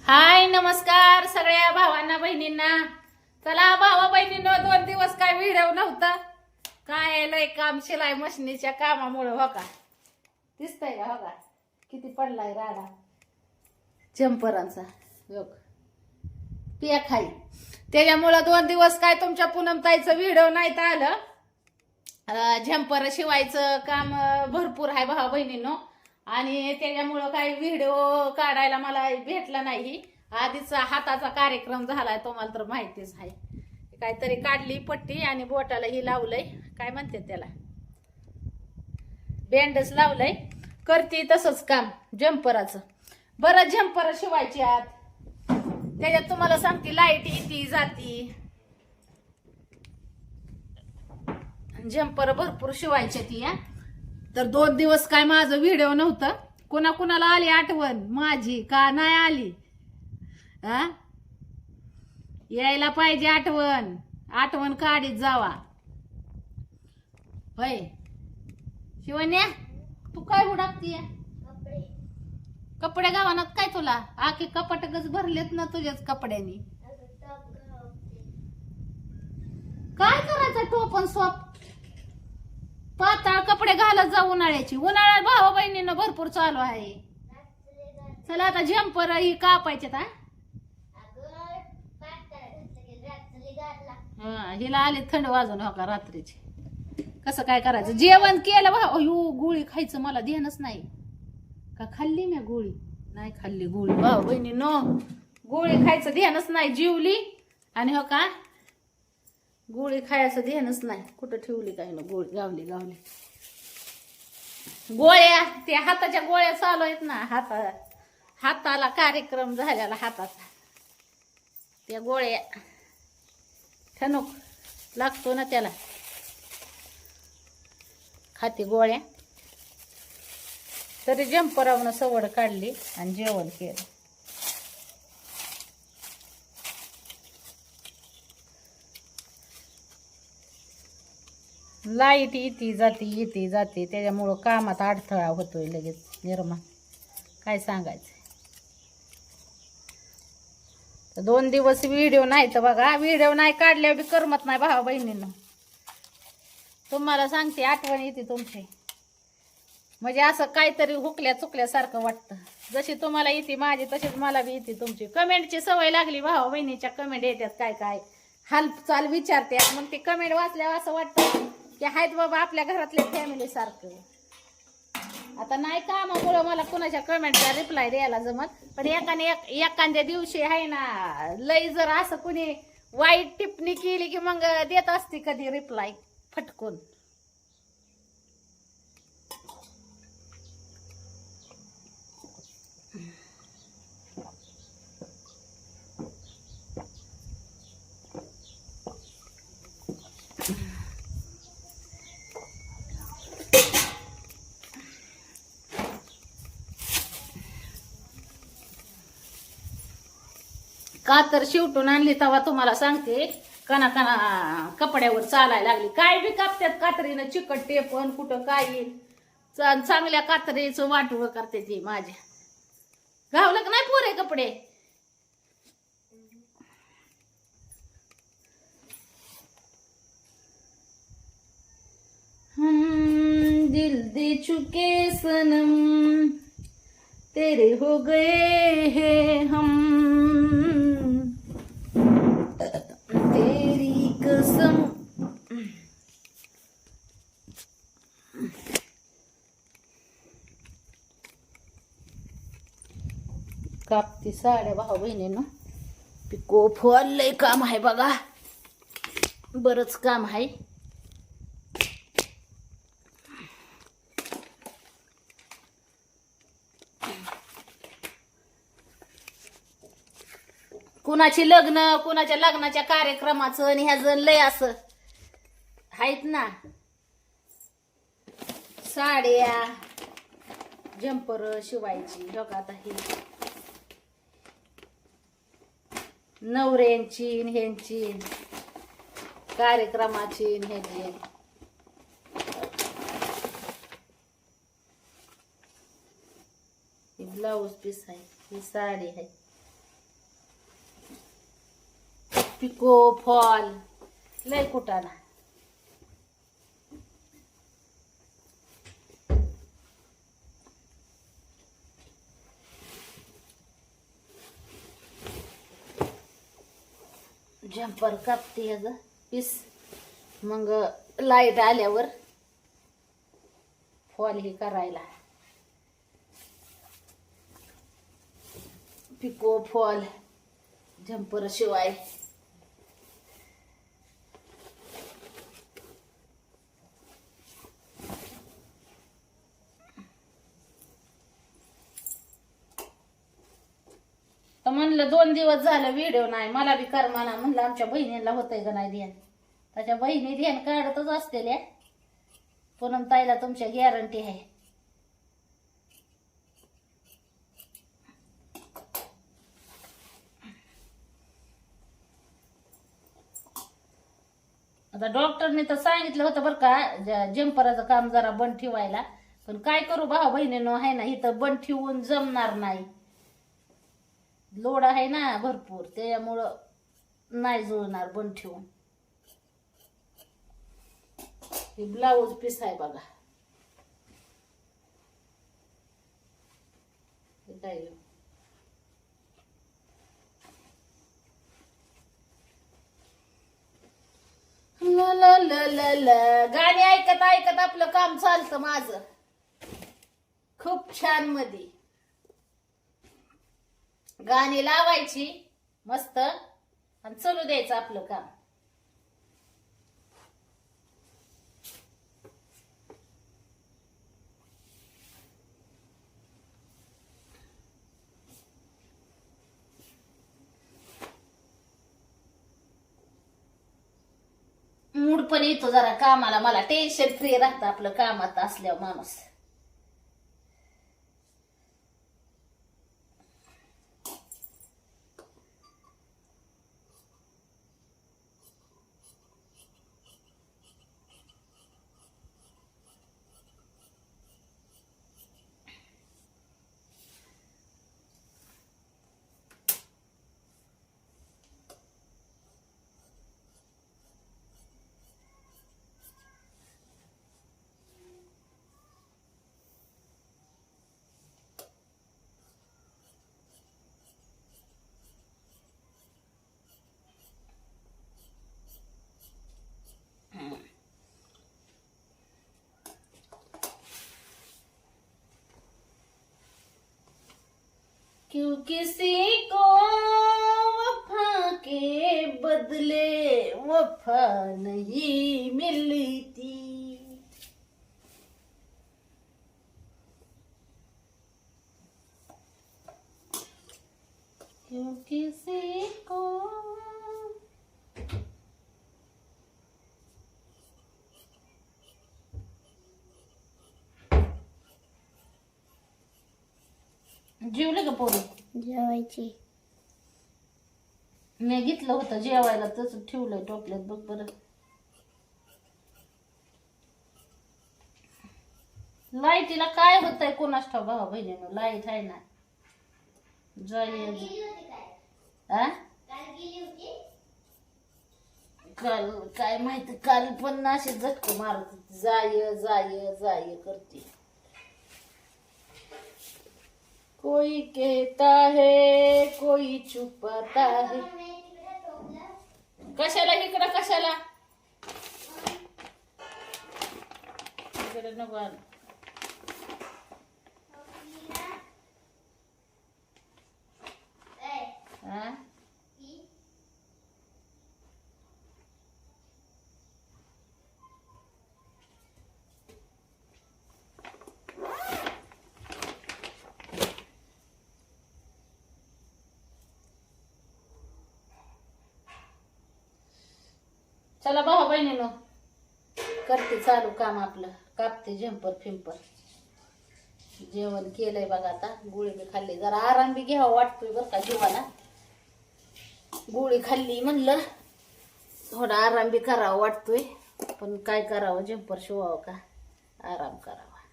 हाय नमस्कार सगळ्या भावांना बहिणींना. चला भावा बहिणींनो, 2 दिवस काय व्हिडिओ नव्हता. काय लय काम शिलाई मशीनीच्या कामामुळे हो का. दिसतंय का हो का किती पडलाय राडा जम्परांचा. योग पॅक आहे त्याच्यामुळे 2 दिवस काय तुमच्या पूनमताईचं व्हिडिओ नाही तर आलं. झंपर शिवायचं काम भरपूर आहे भावा बहिणींनो, आणि त्याच्यामुळं काही व्हिडिओ काढायला मला भेटला नाही. आधीच हाताचा कार्यक्रम झालाय तुम्हाला तर माहितीच आहे. काहीतरी काढली पट्टी आणि बोटाला ही लावलंय, काय म्हणते त्याला, बँडच लावलंय. करते तसंच काम जम्पराचं. बरं झंपर शिवायची आत त्याच्यात तुम्हाला सांगते लाईट येते जाती. झंपर भरपूर शिवायची ती या. तर 2 दिवस काय माझं व्हिडिओ नव्हतं. कुणाला आली आठवण माझी का नाही आली? यायला पाहिजे आठवण. आठवण काढीत जावा होय. शिवण्या तू काय हुडाकतीय? कपडे गावानात काय तुला आखी कपाटच भरलेत ना तुझ्याच कपड्यांनी. काय करायचं टोपन स्वप पाताळ कपडे घालत जा उन्हाळ्याची. उन्हाळ्यात भावा बहिणींना भरपूर चालू आहे. चला आता झंपर ही कापायचे. हिला आली थंड वाजून हो का रात्रीची. कसं काय करायचं? जेवण केलं भाऊ. गोळी खायचं मला ध्यानच नाही. का खाल्ली मी गोळी? नाही खाल्ली गोळी भाऊ बहिणी नो. गोळी खायचं ध्यानच नाही. जीवली आणि हो का गोळी खायचं ध्यानच नाही. कुठं ठेवली काय ना गोळी. गावली गोळ्या. त्या हाताच्या गोळ्या चालू आहेत ना. हाताला कार्यक्रम झालेला हाताचा. त्या गोळ्या ठणूक लागतो ना त्याला. खाती गोळ्या. तरी जम्परावनं सवड काढली आणि जेवण केलं. लाईट येते जाते त्याच्यामुळं कामात अडथळा होतोय लगेच निर्माण. काय सांगायचं. तर 2 दिवस व्हिडिओ नाही तर बघा. व्हिडिओ नाही काढल्यावर बी करमत नाही भावा बहिणींना. तुम्हाला सांगते आठवण येते तुमची. म्हणजे असं काहीतरी हुकल्या चुकल्यासारखं वाटतं. जशी तुम्हाला येते माझी तशीच मला बी येते तुमची. कमेंटची सवय लागली भावा बहिणीच्या. कमेंट येतात काय हालचाल विचारतात. मग ते कमेंट वाचल्यावर असं वाटतं की आहेत बाबा आपल्या घरातल्या फॅमिली सारखं. आता नाही कामामुळं मला कुणाच्या कमेंटला रिप्लाय द्यायला जमत. पण एखाद्या दिवशी आहे ना लई जर असं कुणी वाईट टिप्पणी केली की मग देत असते कधी रिप्लाय फटकून. का तर शेवटून आणली तेव्हा तुम्हाला सांगते कणा कपड्यावर चालायला लागली. काय बी कापत्यात कात्रीनं. चिकट टेपण कुठं काय चांगल्या कात्रीचं वाटवं करते ती माझ्या. घावलं का नाही पोरे कपडे? दिल दे चुके सनम तेरे हो गए हैं हम तेरी कसम. कापती साड्या भाऊ बहिणीनं. पिको फॉल लय काम आहे बघा. बरंच काम आहे. कुणाची लग्न कुणाच्या लग्नाच्या कार्यक्रमाचं आणि ह्याचं लय असं आहेत ना. साड्या जम्पर शिवायची बघा. आता ही नवऱ्यांची ह्यांची कार्यक्रमाची ह्याची. ब्लाउज पीस आहे, ही साडी आहे. पिको फॉल लय कुटाणा. जम्पर कापते ह्याचं पीस, मग लाईट आल्यावर फॉल ही करायला. पिको फॉल जम्पर शिवाय. तर म्हणलं 2 दिवस झालं व्हिडिओ नाही, मला बी करमाना. म्हणलं आमच्या बहिणीला होतंय का नाही ध्यान. त्याच्या बहिणी ध्यान काढतच असतेल्या. पूनम ताईला तुमच्या गॅरंटी आहे. आता डॉक्टरने तर सांगितलं होतं बरं का, जम्पराचं काम जरा बंद ठेवायला. पण काय करू भाऊ बहिणीनं, आहे ना इथं बंद ठेवून जमणार नाही. लोड आहे ना भरपूर, त्यामुळं नाही जुळणार बंद ठेवून. हे ब्लाऊज पीस आहे बघा. हे काय ला ला ला ला ला. गाणी ऐकत ऐकत आपलं काम चालतं माझं खूप छान मध्ये. गाणी लावायची मस्त आणि चालू द्यायचं आपलं काम. मूड पण येतो जरा कामाला. मला टेन्शन फ्री राहतं आपलं कामात असल्यावर माणूस. क्यों किसी को वफा के बदले वफा नहीं मिलती. क्यों किसी को जेवले का पोरं? जेवायची. मी घेतलं होतं जेवायला, तसं ठेवलंय टोपल्यात बघ बरं. लाईटीला काय होतंय कोणाच ठाव भावा बहिणीनं. लाईट आहे ना काल काय माहिती, काल पण असे झटक मारत जाय जाय जाय करते. कोई कहता है कोई छुपाता है. कशाला इकडं, कशाला इकडे नको आलं. चला भाऊ बहिणीनो, करते चालू काम आपलं. कापते झंपर फिंपर. जेवण केलंय बघा. आता गोळी बी खाल्ली, जरा आराम बी घ्यावा वाटतोय बरं का जीवाला. गोळी खाल्ली म्हणलं थोडा आराम बी करावा वाटतोय. पण काय करावं, झंपर शिवावं का आराम करावा.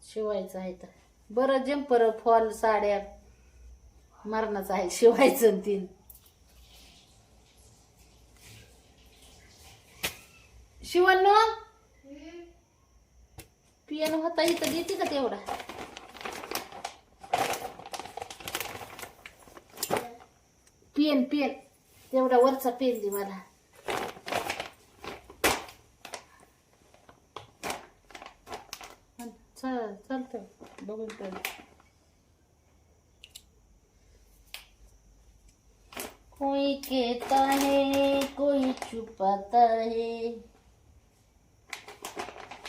शिवायचं आहे तर बरं. झंपर फॉल साड्या मरणाचं आहे शिवायचं न तीन. शिवण पियानो होता इथं देते का तेवढा? पेन तेवढा वरचा पेन दे मला. चालतं बघून तर. कोई कहता है कोई छुपाता है,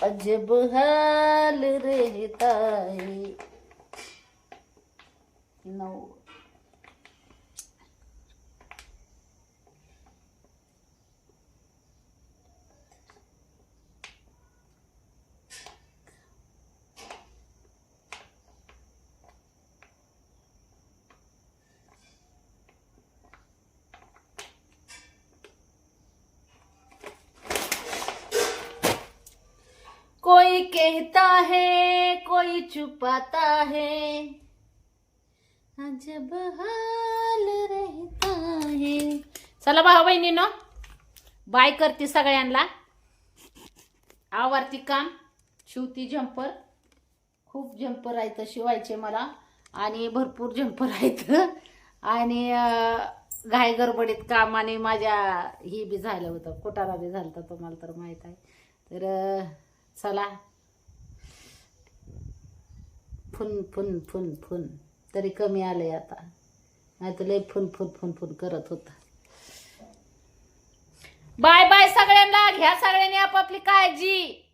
अजब हाल रहता है. नो कोई कहता है कोई छुपाता है, अजब हाल रहता है. चला भाऊ बहिणीनो, बाय करते सगळ्यांना. आवरती काम, शिवती झंपर. खूप झंपर आहेत शिवायचे मला आणि भरपूर झंपर आहेत. आणि घाई गडबडीत काम आणि माझ्या ही बी झालं होतं, कुटारा बी झालं होतं, तुम्हाला तर माहित आहे. तर चला फुन फुन फुन फुन तरी कमी आलंय आता, नाही तर लय फुन फुन फुन फुन करत होता. बाय बाय सगळ्यांना, घ्या सगळ्यांनी आपापली काळजी.